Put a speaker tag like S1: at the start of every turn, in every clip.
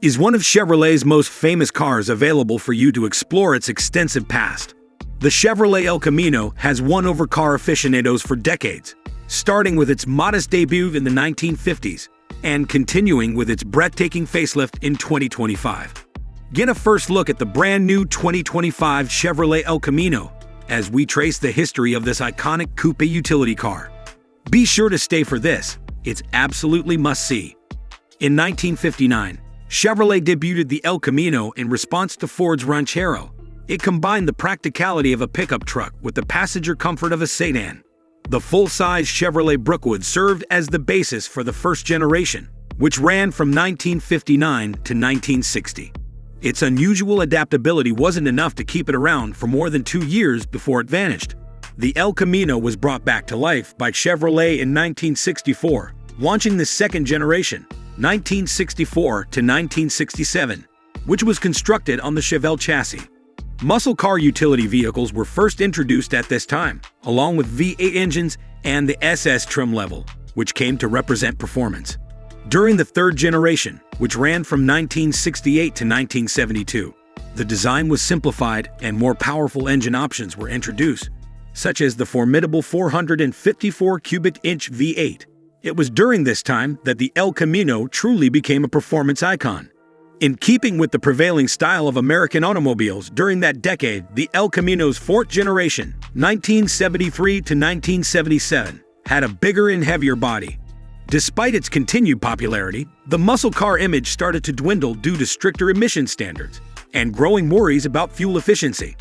S1: is one of Chevrolet's most famous cars available for you to explore its extensive past. The Chevrolet El Camino has won over car aficionados for decades, starting with its modest debut in the 1950s and continuing with its breathtaking facelift in 2025. Get a first look at the brand new 2025 Chevrolet El Camino as we trace the history of this iconic coupe utility car. Be sure to stay for this, it's absolutely must-see. In 1959, Chevrolet debuted the El Camino in response to Ford's Ranchero. It combined the practicality of a pickup truck with the passenger comfort of a sedan. The full-size Chevrolet Brookwood served as the basis for the first generation, which ran from 1959 to 1960. Its unusual adaptability wasn't enough to keep it around for more than 2 years before it vanished. The El Camino was brought back to life by Chevrolet in 1964, launching the second generation, 1964 to 1967, which was constructed on the Chevelle chassis. Muscle car utility vehicles were first introduced at this time, along with V8 engines and the SS trim level, which came to represent performance. During the third generation, which ran from 1968 to 1972, the design was simplified and more powerful engine options were introduced, such as the formidable 454 cubic inch V8. It was during this time that the El Camino truly became a performance icon. In keeping with the prevailing style of American automobiles during that decade, the El Camino's fourth generation, 1973 to 1977, had a bigger and heavier body. Despite its continued popularity, the muscle car image started to dwindle due to stricter emission standards and growing worries about fuel efficiency.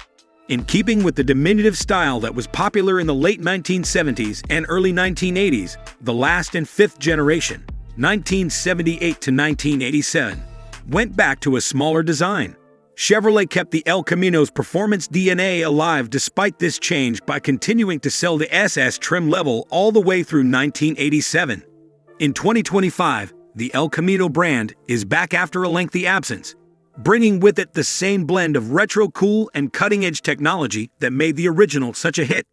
S1: In keeping with the diminutive style that was popular in the late 1970s and early 1980s, the last and fifth generation, 1978 to 1987, went back to a smaller design. Chevrolet kept the El Camino's performance DNA alive despite this change by continuing to sell the SS trim level all the way through 1987. In 2025, the El Camino brand is back after a lengthy absence, bringing with it the same blend of retro cool and cutting-edge technology that made the original such a hit.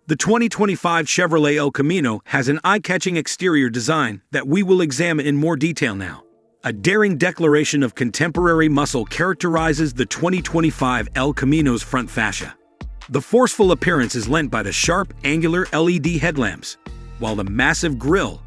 S1: The 2025 Chevrolet El Camino has an eye-catching exterior design that we will examine in more detail now. A daring declaration of contemporary muscle characterizes the 2025 El Camino's front fascia. The forceful appearance is lent by the sharp, angular LED headlamps, while the massive grille,